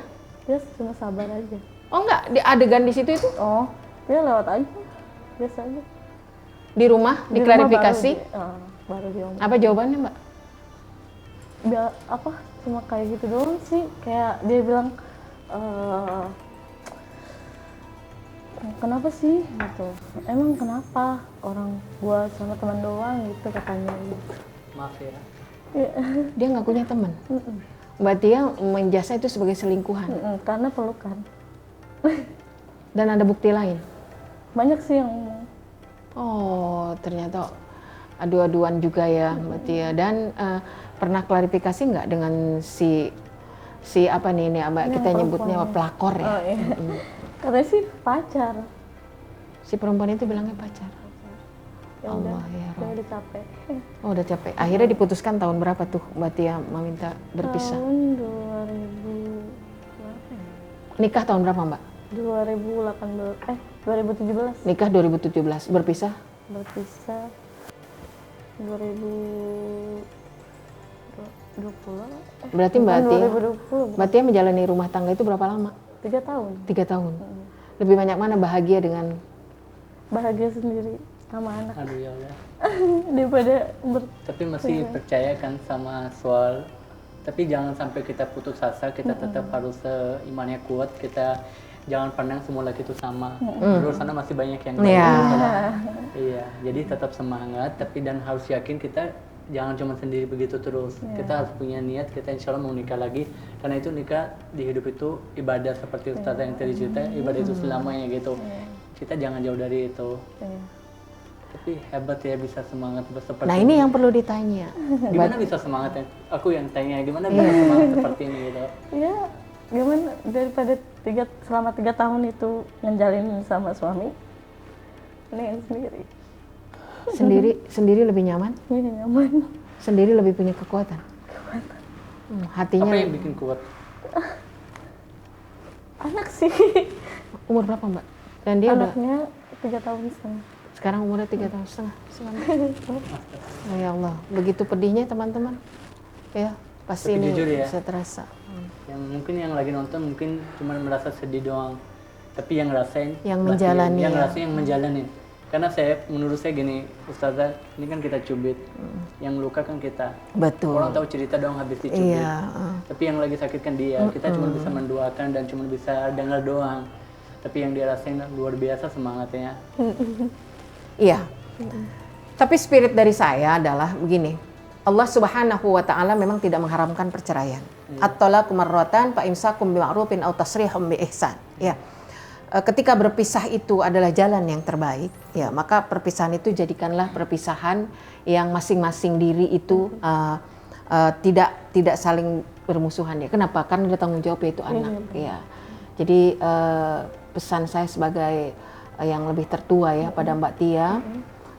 [SPEAKER 4] Dia cuma sabar aja.
[SPEAKER 2] Oh enggak, di adegan di situ itu?
[SPEAKER 4] Oh, dia lewat aja. Biasa aja.
[SPEAKER 2] Di rumah,
[SPEAKER 4] Di
[SPEAKER 2] diklarifikasi?
[SPEAKER 4] rumah baru diomong.
[SPEAKER 2] Apa jawabannya Mbak?
[SPEAKER 4] Apa? Cuma kayak gitu doang sih. Kayak dia bilang, kenapa sih gitu? Emang kenapa? Orang gua sama teman doang gitu katanya.
[SPEAKER 1] Maaf ya.
[SPEAKER 2] Dia ngakunya teman. Mbak Tia menjasa itu sebagai selingkuhan.
[SPEAKER 4] Karena pelukan.
[SPEAKER 2] Dan ada bukti lain.
[SPEAKER 4] Banyak sih yang ngomong.
[SPEAKER 2] Oh, ternyata adu-aduan juga ya Mbak Tia. Dan pernah klarifikasi nggak dengan si apa nih ini Mbak, kita nyebutnya pelakor ya?
[SPEAKER 4] Oh, iya. Katanya sih pacar.
[SPEAKER 2] Si perempuan itu bilangnya pacar.
[SPEAKER 4] Ya
[SPEAKER 2] Allah
[SPEAKER 4] udah,
[SPEAKER 2] ya
[SPEAKER 4] saya
[SPEAKER 2] Rob.
[SPEAKER 4] udah capek.
[SPEAKER 2] Oh udah capek. Akhirnya diputuskan tahun berapa tuh Mbak Tia meminta berpisah?
[SPEAKER 4] Tahun 2000 berapa ya?
[SPEAKER 2] Nikah tahun berapa Mbak?
[SPEAKER 4] 2017
[SPEAKER 2] Nikah 2017, berpisah?
[SPEAKER 4] berpisah 2020.
[SPEAKER 2] Berarti Mbak Tia,
[SPEAKER 4] 2020
[SPEAKER 2] Mbak Tia menjalani rumah tangga itu berapa lama?
[SPEAKER 4] 3 tahun.
[SPEAKER 2] 3 tahun. Lebih banyak mana bahagia dengan
[SPEAKER 4] Bahagia sendiri sama anak
[SPEAKER 1] Aduh ya Allah.
[SPEAKER 4] daripada
[SPEAKER 1] Tapi masih percaya kan sama soal. Tapi jangan sampai kita putus asa, kita tetap harus imannya kuat, kita jangan pandang semua laki itu sama. Di luar sana masih banyak yang baik.
[SPEAKER 2] Iya.
[SPEAKER 1] Iya, jadi tetap semangat, tapi dan harus yakin kita jangan cuma sendiri begitu terus. Kita harus punya niat, kita insya Allah mau nikah lagi. Karena itu nikah di hidup itu ibadah seperti Ustazah yang tadi cerita, ibadah itu selamanya gitu. Kita jangan jauh dari itu. Tapi hebat ya bisa semangat seperti
[SPEAKER 2] Nah ini yang perlu ditanya.
[SPEAKER 1] Gimana bisa semangat ya? Aku yang tanya gimana bisa semangat seperti ini gitu.
[SPEAKER 4] ya gimana daripada selama 3 tahun itu ngejalin sama suami ini
[SPEAKER 2] Sendiri lebih nyaman,
[SPEAKER 4] ini nyaman.
[SPEAKER 2] sendiri lebih punya kekuatan. Hatinya.
[SPEAKER 1] Apa yang bikin kuat?
[SPEAKER 4] Anak sih.
[SPEAKER 2] Umur berapa Mbak? Dan dia udah
[SPEAKER 4] Anaknya 3 tahun setengah.
[SPEAKER 2] sekarang umurnya 3 tahun setengah. Oh, ya Allah, begitu pedihnya teman-teman. Ya, pasti
[SPEAKER 1] Tapi
[SPEAKER 2] ini
[SPEAKER 1] jujur ya.
[SPEAKER 2] bisa terasa.
[SPEAKER 1] Yang mungkin yang lagi nonton mungkin cuma merasa sedih doang. Tapi yang ngerasain
[SPEAKER 2] Yang
[SPEAKER 1] pasti
[SPEAKER 2] menjalani
[SPEAKER 1] yang
[SPEAKER 2] ya.
[SPEAKER 1] ngerasain yang menjalanin. Karena menurut saya gini, Ustazah, ini kan kita cubit. Yang luka kan kita.
[SPEAKER 2] Betul.
[SPEAKER 1] Orang tahu cerita doang habis dicubit.
[SPEAKER 2] Iya.
[SPEAKER 1] Tapi yang lagi sakit kan dia. Kita cuma bisa mendoakan dan cuma bisa dengar doang. Tapi yang dia rasain luar biasa semangatnya.
[SPEAKER 2] Iya. Tapi spirit dari saya adalah begini. Allah Subhanahu wa taala memang tidak mengharamkan perceraian. At-talaqu marratan fa imsakum bima'rufin aw tasrihum bi ihsan. Ya. Ketika berpisah itu adalah jalan yang terbaik, ya, maka perpisahan itu jadikanlah perpisahan yang masing-masing diri itu tidak saling bermusuhan ya. Kenapa? Karena ada tanggung jawab yaitu anak, ya. Jadi pesan saya sebagai yang lebih tertua ya pada Mbak Tia,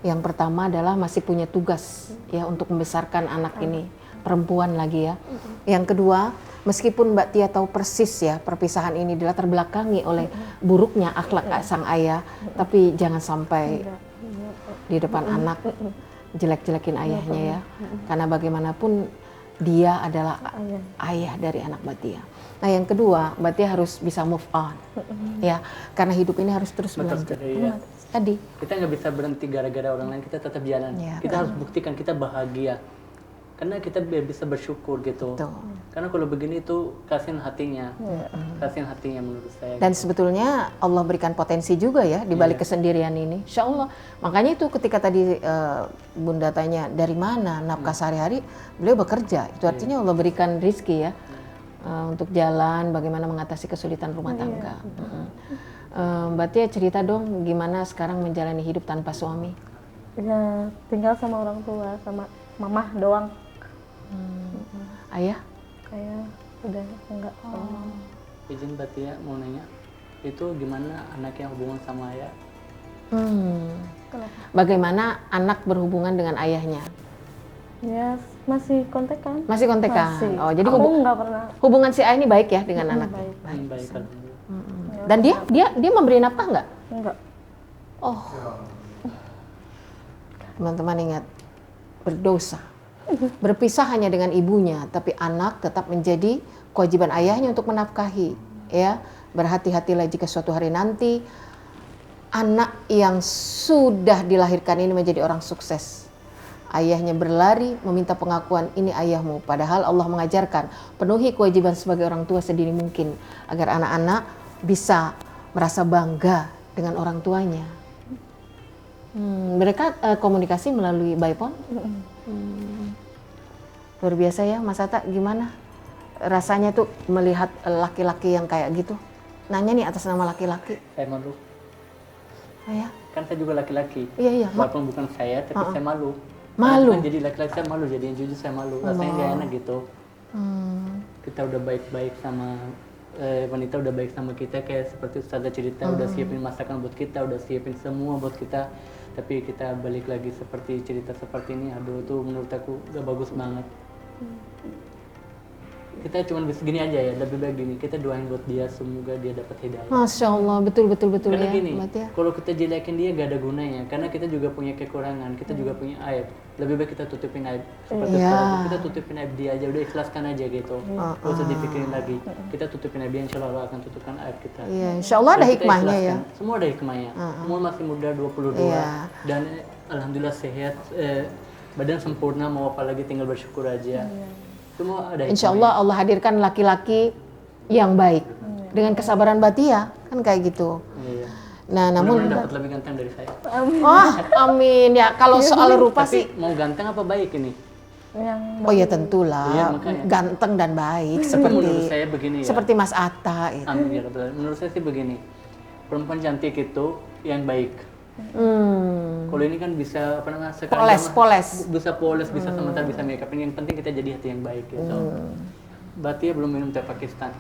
[SPEAKER 2] yang pertama adalah masih punya tugas ya untuk membesarkan anak ini, perempuan lagi ya. Yang kedua, meskipun Mbak Tia tahu persis ya perpisahan ini adalah terbelakangi oleh buruknya akhlak sang ayah, tapi jangan sampai di depan anak jelek-jelekin ayahnya ya. Karena bagaimanapun dia adalah ayah dari anak Mbak Tia. Nah yang kedua, Mbak Tia harus bisa move on, ya, karena hidup ini harus terus berlanjut.
[SPEAKER 1] Iya.
[SPEAKER 2] Tadi
[SPEAKER 1] Kita nggak bisa berhenti gara-gara orang lain, kita tetap jalan.
[SPEAKER 2] Ya,
[SPEAKER 1] Kita harus buktikan kita bahagia. karena kita biar bisa bersyukur gitu.
[SPEAKER 2] Betul.
[SPEAKER 1] Karena kalau begini itu kasihan hatinya, kasihan hatinya menurut saya.
[SPEAKER 2] Dan sebetulnya Allah berikan potensi juga ya di balik kesendirian ini. Insya Allah. Makanya itu ketika tadi Bunda tanya dari mana nafkah sehari-hari, beliau bekerja. Itu artinya Allah berikan rizki ya untuk jalan, bagaimana mengatasi kesulitan rumah tangga. Mbak Tia cerita dong gimana sekarang menjalani hidup tanpa suami.
[SPEAKER 4] Ya tinggal sama orang tua, sama mama doang.
[SPEAKER 2] Ayah?
[SPEAKER 4] Kayak udah enggak.
[SPEAKER 1] Izin Mbak Tia mau nanya, itu gimana anaknya hubungan sama ayah?
[SPEAKER 4] Kenapa?
[SPEAKER 2] Bagaimana anak berhubungan dengan ayahnya?
[SPEAKER 4] Ya masih kontekan.
[SPEAKER 2] Masih kontekan?
[SPEAKER 4] Masih.
[SPEAKER 2] Oh, jadi
[SPEAKER 4] aku nggak pernah.
[SPEAKER 2] hubungan si ayah ini baik ya dengan anak?
[SPEAKER 4] Baik.
[SPEAKER 1] Baik, alhamdulillah.
[SPEAKER 2] Dan dia memberi nafkah nggak?
[SPEAKER 4] Enggak.
[SPEAKER 2] Oh. Teman-teman ingat, berdosa. Berpisah hanya dengan ibunya, tapi anak tetap menjadi kewajiban ayahnya untuk menafkahi. Ya, berhati-hatilah jika suatu hari nanti anak yang sudah dilahirkan ini menjadi orang sukses. Ayahnya berlari meminta pengakuan, ini ayahmu. Padahal Allah mengajarkan, penuhi kewajiban sebagai orang tua sedini mungkin agar anak-anak bisa merasa bangga dengan orang tuanya. Mereka komunikasi melalui by phone. Luar biasa ya, Mas Atta, gimana rasanya tuh melihat laki-laki yang kayak gitu? Nanya nih atas nama laki-laki.
[SPEAKER 1] Saya malu.
[SPEAKER 2] Ya.
[SPEAKER 1] Kan saya juga laki-laki.
[SPEAKER 2] Iya.
[SPEAKER 1] Walaupun bukan saya, tapi saya malu.
[SPEAKER 2] Malu?
[SPEAKER 1] Kan jadi laki-laki saya malu, jadi yang jujur saya malu. Rasanya nggak enak gitu. Kita udah baik-baik sama wanita, udah baik sama kita, kayak seperti Ustazah cerita, udah siapin masakan buat kita, udah siapin semua buat kita. Tapi kita balik lagi seperti cerita seperti ini, aduh itu menurut aku gak bagus banget. Kita cuma bisa gini aja ya, lebih baik gini, kita doain buat dia, semoga dia dapat hidayah.
[SPEAKER 2] Masya Allah, betul
[SPEAKER 1] Karena
[SPEAKER 2] ya.
[SPEAKER 1] gini,
[SPEAKER 2] Mbak Tia.
[SPEAKER 1] kalau kita jelekin dia gak ada gunanya, karena kita juga punya kekurangan, kita juga punya aib. Lebih baik kita tutupin aib. Seperti sekarang, kita tutupin aib dia aja, udah ikhlaskan aja gitu. Gak usah dipikirin lagi. Kita tutupin aib dia, insya Allah Allah akan tutupkan aib kita.
[SPEAKER 2] Iya, insya Allah ada
[SPEAKER 1] Dan kita
[SPEAKER 2] hikmahnya ya.
[SPEAKER 1] ikhlaskan. Semua ada hikmahnya. Semua masih muda 22
[SPEAKER 2] Iya.
[SPEAKER 1] dan alhamdulillah sehat, badan sempurna, mau apa lagi tinggal bersyukur aja. Semua ada hikmahnya.
[SPEAKER 2] Insya Allah Allah hadirkan laki-laki yang baik dengan kesabaran Mbak Tia, kan kayak gitu.
[SPEAKER 1] Iya.
[SPEAKER 2] Nah, namun
[SPEAKER 1] Mudah-mudahan dapat lebih ganteng dari saya.
[SPEAKER 2] oh, amin ya. Kalau soal rupa
[SPEAKER 1] Tapi
[SPEAKER 2] sih,
[SPEAKER 1] mau ganteng apa baik ini?
[SPEAKER 4] Yang
[SPEAKER 2] oh ya tentulah
[SPEAKER 1] Iya, makanya.
[SPEAKER 2] ganteng dan baik
[SPEAKER 1] Tapi
[SPEAKER 2] seperti
[SPEAKER 1] menurut saya begini ya.
[SPEAKER 2] seperti Mas Atta itu.
[SPEAKER 1] Amin ya Rabbal Alamin. Menurut saya sih begini, perempuan cantik itu yang baik. Kalau ini kan bisa apa namanya sekarang
[SPEAKER 2] Poles.
[SPEAKER 1] bisa poles, bisa sementara, bisa make up. Yang penting kita jadi hati yang baik gitu. Mbak Tia belum minum teh Pakistan.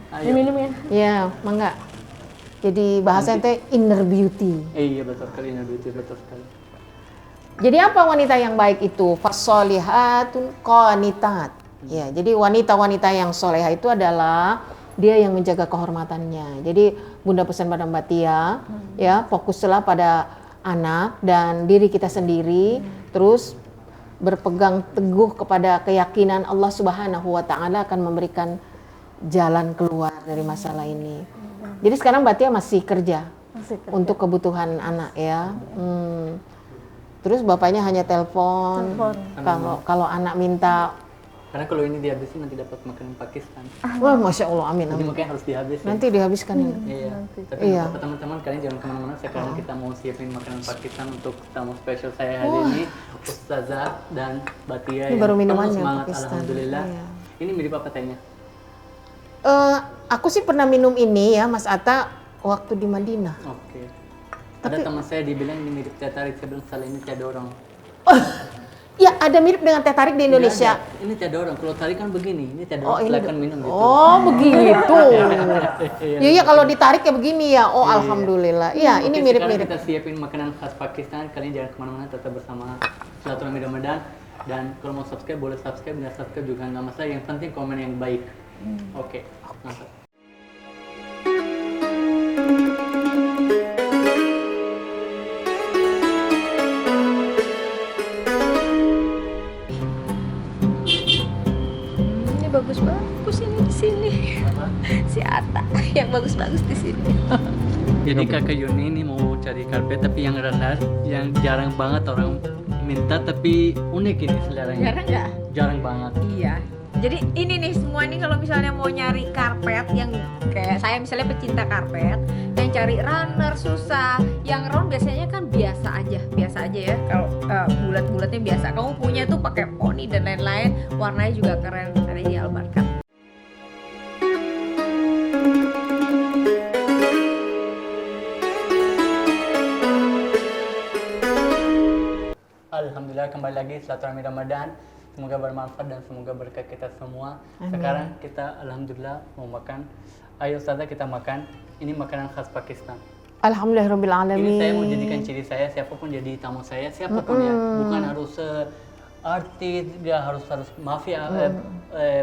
[SPEAKER 1] Ayo.
[SPEAKER 4] minum ya.
[SPEAKER 2] Ya, mangga. Jadi bahasanya teh inner beauty.
[SPEAKER 1] Iya betul sekali, inner beauty, betul sekali.
[SPEAKER 2] Jadi apa wanita yang baik itu? Fasolihatun qanitat. Ya, jadi wanita-wanita yang soleha itu adalah dia yang menjaga kehormatannya. Jadi Bunda pesan pada Mbak Tia, ya fokuslah pada anak dan diri kita sendiri, terus berpegang teguh kepada keyakinan Allah Subhanahu wa Ta'ala akan memberikan jalan keluar dari masalah ini. Jadi sekarang Mbak Tia masih kerja untuk kebutuhan anak ya. Terus bapaknya hanya telepon. Kalau anak minta.
[SPEAKER 1] Karena kalau ini dihabisin nanti dapat makanan Pakistan.
[SPEAKER 2] Wah, Masya Allah, amin.
[SPEAKER 1] Jadi
[SPEAKER 2] amin.
[SPEAKER 1] makanya harus dihabisin.
[SPEAKER 2] Nanti dihabiskan ini.
[SPEAKER 1] Iya. Tapi
[SPEAKER 2] Iya.
[SPEAKER 1] untuk teman-teman kalian jangan kemana-mana. Sekarang kita mau siapin makanan Pakistan untuk tamu spesial saya hari ini, Ustazah dan Mbak Tia.
[SPEAKER 2] Ini
[SPEAKER 1] yang
[SPEAKER 2] baru
[SPEAKER 1] penuh
[SPEAKER 2] minumannya
[SPEAKER 1] semangat,
[SPEAKER 2] Pakistan.
[SPEAKER 1] alhamdulillah.
[SPEAKER 2] Iya.
[SPEAKER 1] Ini mirip apa tehnya?
[SPEAKER 2] Aku sih pernah minum ini ya, Mas Atta, waktu di Madinah.
[SPEAKER 1] Oke. Ada teman saya dibilang ini mirip teh tarik, saya bilang salah, ini teh dorong.
[SPEAKER 2] Ya, ada mirip dengan teh tarik di Indonesia.
[SPEAKER 1] Nggak ada. Ini teh dorong. Kalau tarik kan begini, ini teh
[SPEAKER 2] Oh,
[SPEAKER 1] dorong.
[SPEAKER 2] ini
[SPEAKER 1] Silakan minum gitu.
[SPEAKER 2] Oh, begitu.
[SPEAKER 1] Iya.
[SPEAKER 2] Iya, kalau ditarik ya begini ya. Oh, alhamdulillah. Iya, ini
[SPEAKER 1] Oke,
[SPEAKER 2] mirip-mirip.
[SPEAKER 1] sekarang kita siapin makanan khas Pakistan. Kalian jangan kemana-mana, tetap bersama Silaturahmi Ramadan. Dan kalau mau subscribe boleh subscribe, nggak subscribe juga nggak masalah. Yang penting komen yang baik. Oke, mantap.
[SPEAKER 3] Ini bagus-bagus ini di sini. Si Atta yang bagus-bagus di sini.
[SPEAKER 1] Jadi kakak Yuni ini mau cari karpet tapi yang rendah, yang jarang banget orang minta tapi unik ini seleranya.
[SPEAKER 3] Jarang nggak?
[SPEAKER 1] Jarang banget.
[SPEAKER 3] Iya. Jadi ini nih semua nih kalau misalnya mau nyari karpet yang kayak saya misalnya pecinta karpet, yang cari runner susah, yang round biasanya kan biasa aja ya. Kalau bulat-bulatnya biasa. Kamu punya tuh pakai poni dan lain-lain, warnanya juga keren. Ada di Albarkat.
[SPEAKER 1] Alhamdulillah kembali lagi silaturahmi Ramadan. Semoga bermanfaat dan semoga berkah kita semua. Sekarang kita alhamdulillah mau makan. Ayo Ustazah kita makan. Ini makanan khas Pakistan.
[SPEAKER 2] Alhamdulillahirabbil
[SPEAKER 1] Ini saya mau
[SPEAKER 2] alamin.
[SPEAKER 1] jadikan ciri saya, siapapun jadi tamu saya, siapapun ya. Bukan harus artis, nggak harus mafia,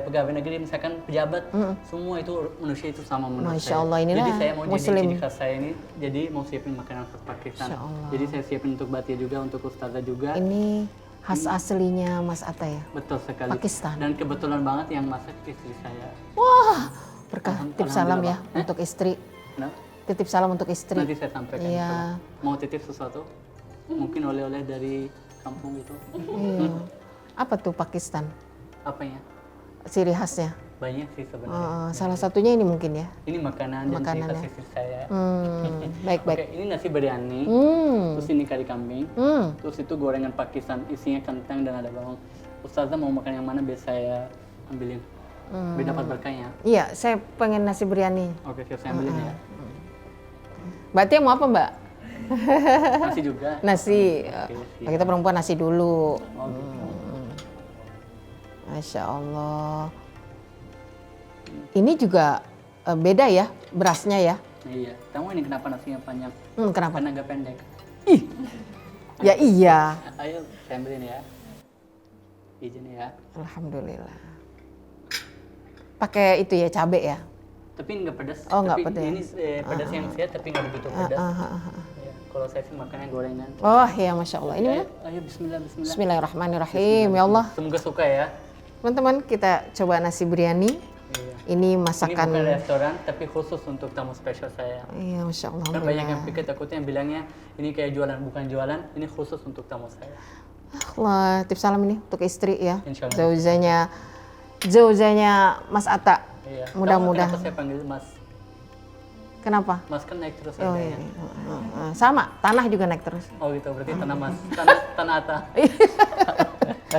[SPEAKER 1] pegawai negeri, misalkan pejabat, semua itu manusia itu sama menurut
[SPEAKER 2] Masya
[SPEAKER 1] saya.
[SPEAKER 2] Allah, inilah
[SPEAKER 1] jadi saya mau
[SPEAKER 2] Muslim.
[SPEAKER 1] jadi ciri khas saya ini, jadi mau siapin makanan khas Pakistan.
[SPEAKER 2] Masya Allah.
[SPEAKER 1] Jadi saya siapin untuk Batia juga, untuk Ustazah juga.
[SPEAKER 2] Ini khas aslinya Mas Atta ya.
[SPEAKER 1] Betul sekali.
[SPEAKER 2] Pakistan.
[SPEAKER 1] Dan kebetulan banget yang masak istri saya.
[SPEAKER 2] Wah, berkah. Titip salam ya
[SPEAKER 1] Alhamdulillah.
[SPEAKER 2] untuk istri.
[SPEAKER 1] Nah,
[SPEAKER 2] Titip salam untuk istri.
[SPEAKER 1] nanti saya sampaikan.
[SPEAKER 2] Iya.
[SPEAKER 1] Mau titip sesuatu? Mungkin oleh-oleh dari kampung gitu.
[SPEAKER 2] Iya. Apa tuh Pakistan?
[SPEAKER 1] Apanya?
[SPEAKER 2] Ciri khasnya?
[SPEAKER 1] Banyak sih sebenarnya.
[SPEAKER 2] Salah satunya ini mungkin ya.
[SPEAKER 1] Ini makanan dan ciri khas
[SPEAKER 2] ya.
[SPEAKER 1] istri saya.
[SPEAKER 2] Baik-baik.
[SPEAKER 1] Oke, ini nasi biryani. Terus ini kari kambing. Terus itu gorengan Pakistan, isinya kentang dan ada bawang. Ustazah mau makan yang mana biar saya ambilin. Biar dapat berkahnya.
[SPEAKER 2] Iya, saya pengen nasi biryani.
[SPEAKER 1] Oke, siap saya ambilin ya.
[SPEAKER 2] Mbak Tia mau apa Mbak?
[SPEAKER 1] Nasi juga.
[SPEAKER 2] Nasi.
[SPEAKER 1] Oke, siap.
[SPEAKER 2] Kita perempuan nasi dulu.
[SPEAKER 1] Oh, gitu.
[SPEAKER 2] Masya Allah. Ini juga beda ya berasnya ya.
[SPEAKER 1] Iya. Kamu ini kenapa nasinya panjang?
[SPEAKER 2] Kenapa?
[SPEAKER 1] Karena agak pendek.
[SPEAKER 2] Ya iya.
[SPEAKER 1] Ayo, saya ambilin ya. Izin ya.
[SPEAKER 2] Alhamdulillah. Pakai itu ya cabe ya.
[SPEAKER 1] Tapi nggak pedas.
[SPEAKER 2] Oh, nggak
[SPEAKER 1] Tapi
[SPEAKER 2] pedas.
[SPEAKER 1] Ini pedas yang sehat tapi nggak begitu pedas. Ya, kalau saya sih makannya gorengan.
[SPEAKER 2] Oh ya Masya Allah. Ini
[SPEAKER 1] Ayo,
[SPEAKER 2] mana?
[SPEAKER 1] ayo bismillah.
[SPEAKER 2] Bismillahirrahmanirrahim. Ya Allah.
[SPEAKER 1] Semoga suka ya.
[SPEAKER 2] Teman-teman kita coba nasi biryani.
[SPEAKER 1] Iya.
[SPEAKER 2] Ini
[SPEAKER 1] Ini
[SPEAKER 2] masakan.
[SPEAKER 1] bukan restoran tapi khusus untuk tamu spesial saya.
[SPEAKER 2] Iya Masya Allah.
[SPEAKER 1] Kan banyak yang pikir takutnya yang bilangnya ini kayak jualan, bukan jualan. Ini khusus untuk tamu saya.
[SPEAKER 2] Allah, tip salam ini untuk istri ya.
[SPEAKER 1] Insya Allah.
[SPEAKER 2] Zaujanya Mas Atta.
[SPEAKER 1] Iya.
[SPEAKER 2] Mudah-mudahan.
[SPEAKER 1] Kenapa saya panggil Mas?
[SPEAKER 2] Kenapa?
[SPEAKER 1] Mas kan naik terus
[SPEAKER 2] Oh
[SPEAKER 1] harganya.
[SPEAKER 2] iya. Sama, tanah juga naik terus.
[SPEAKER 1] Oh gitu, berarti tanah Mas. Tanah Atta.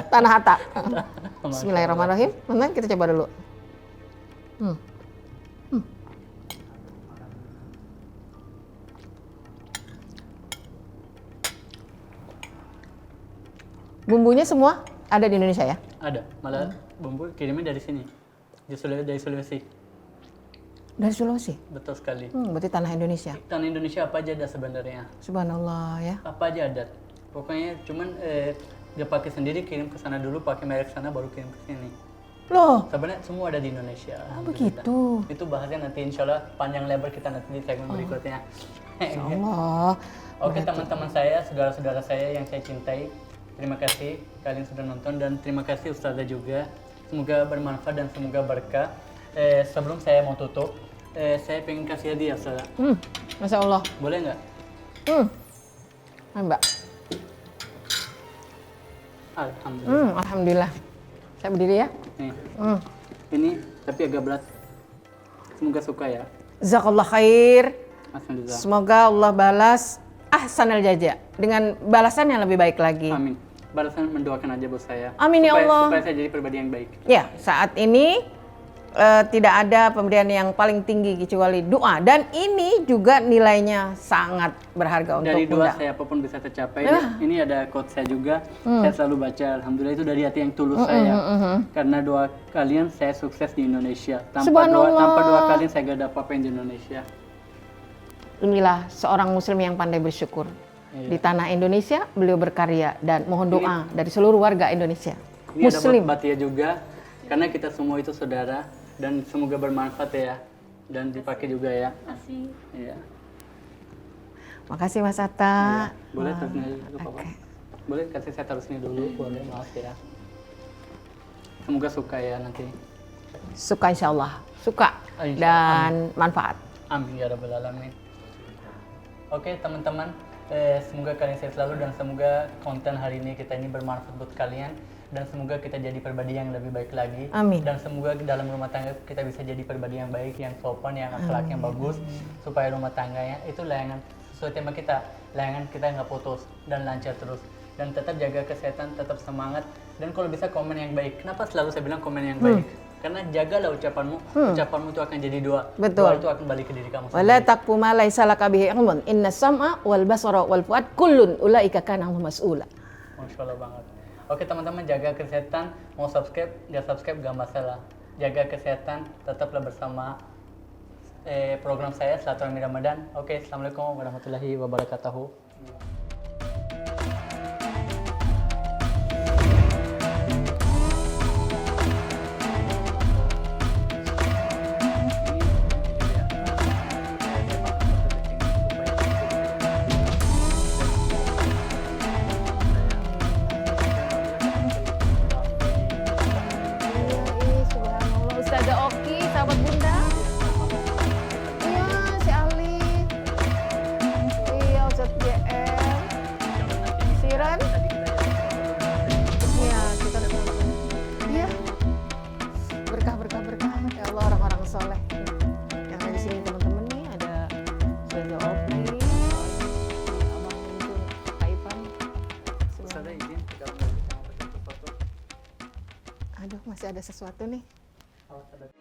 [SPEAKER 2] Tanah Atta.
[SPEAKER 1] Masya
[SPEAKER 2] Bismillahirrahmanirrahim. Nanti kita coba dulu. Bumbunya semua ada di Indonesia ya?
[SPEAKER 1] Ada, malah bumbu kirimnya dari sini. Dari Sulawesi.
[SPEAKER 2] Dari Sulawesi?
[SPEAKER 1] Betul sekali.
[SPEAKER 2] Berarti tanah Indonesia.
[SPEAKER 1] Tanah Indonesia apa aja ada sebenarnya.
[SPEAKER 2] Subhanallah ya.
[SPEAKER 1] Apa aja ada. Pokoknya cuman dia pakai sendiri, kirim ke sana dulu, pakai merek sana baru kirim ke sini.
[SPEAKER 2] Loh,
[SPEAKER 1] Sebenarnya semua ada di Indonesia.
[SPEAKER 2] begitu.
[SPEAKER 1] Itu bahasnya nanti insya Allah panjang lebar kita nanti di segmen berikutnya.
[SPEAKER 2] Allah.
[SPEAKER 1] Oke teman-teman saya, saudara-saudara saya yang saya cintai, terima kasih kalian sudah nonton dan terima kasih Ustazah juga. Semoga bermanfaat dan semoga berkah. Sebelum saya mau tutup, saya pengen kasih hadiah Ustazah.
[SPEAKER 2] Masya Allah.
[SPEAKER 1] Boleh nggak?
[SPEAKER 2] Mbak.
[SPEAKER 1] Alhamdulillah.
[SPEAKER 2] Alhamdulillah. Saya berdiri ya.
[SPEAKER 1] Nih. Ini tapi agak berat. Semoga suka ya.
[SPEAKER 2] Jazakallah khair.
[SPEAKER 1] Alhamdulillah.
[SPEAKER 2] Semoga Allah balas ahsanal jaza dengan balasan yang lebih baik lagi.
[SPEAKER 1] Amin. Balasan mendoakan aja buat saya.
[SPEAKER 2] Amin ya Allah.
[SPEAKER 1] Supaya saya jadi pribadi yang baik.
[SPEAKER 2] Ya, saat ini tidak ada pemberian yang paling tinggi kecuali doa, dan ini juga nilainya sangat berharga untuk
[SPEAKER 1] Dari doa
[SPEAKER 2] Bunda.
[SPEAKER 1] saya apapun bisa tercapai. Ini ada quote saya juga. Saya selalu baca. Alhamdulillah itu dari hati yang tulus saya. Karena doa kalian saya sukses di Indonesia. Tanpa doa kalian saya gak ada apa-apa di Indonesia.
[SPEAKER 2] Inilah seorang muslim yang pandai bersyukur. Di tanah Indonesia beliau berkarya dan mohon doa dari seluruh warga Indonesia.
[SPEAKER 1] Ini
[SPEAKER 2] Muslim.
[SPEAKER 1] ada buat Batia juga. Karena kita semua itu saudara. Dan semoga bermanfaat ya. Dan dipakai juga ya.
[SPEAKER 3] Makasih.
[SPEAKER 1] Iya.
[SPEAKER 2] Makasih Mas Atta.
[SPEAKER 1] Boleh taruh sini dulu Papa. Boleh kasih saya taruh sini dulu. Boleh, maaf ya. Semoga suka ya nanti.
[SPEAKER 2] Suka insya Allah. Suka
[SPEAKER 1] Insya Allah.
[SPEAKER 2] dan manfaat.
[SPEAKER 1] Amin ya rabbal alamin. Oke teman-teman, Semoga kalian sehat selalu dan semoga konten hari ini kita ini bermanfaat buat kalian dan semoga kita jadi pribadi yang lebih baik lagi.
[SPEAKER 2] Amin.
[SPEAKER 1] Dan semoga dalam rumah tangga kita bisa jadi pribadi yang baik, yang sopan, yang akhlak yang bagus supaya rumah tangganya itu layangan sesuai tema kita, layangan kita nggak putus dan lancar terus. Dan tetap jaga kesehatan, tetap semangat dan kalau bisa komen yang baik. Kenapa selalu saya bilang komen yang baik? Karena jagalah ucapanmu, ucapanmu itu akan jadi doa.
[SPEAKER 2] Betul.
[SPEAKER 1] Doa itu akan balik ke diri kamu
[SPEAKER 2] Wala
[SPEAKER 1] sendiri.
[SPEAKER 2] taqfu ma laisa laka bihi ilmun. Inna sam'a wal basara wal fuad kullun ulaika kana anhu mas'ula.
[SPEAKER 1] Masya Allah banget. Oke teman-teman, jaga kesehatan, mau subscribe, nggak subscribe nggak masalah. Jaga kesehatan, tetaplah bersama program saya Silaturahmi Ramadan. Oke, Assalamualaikum warahmatullahi wabarakatuh.
[SPEAKER 2] Subhanallah, Ustazah Oki, sahabat Bunda. Iya, si Ali. Iya, Ustaz JM. Siran. Iya, kita iya. Berkah. Ya Allah, orang-orang soleh. Yang ada di sini teman-teman nih ada Ustazah Oki, Abang Guntur, Kak Ipan.
[SPEAKER 1] Ustazah izin, kita mau foto.
[SPEAKER 2] Aduh, masih ada sesuatu nih.
[SPEAKER 1] Awas ada.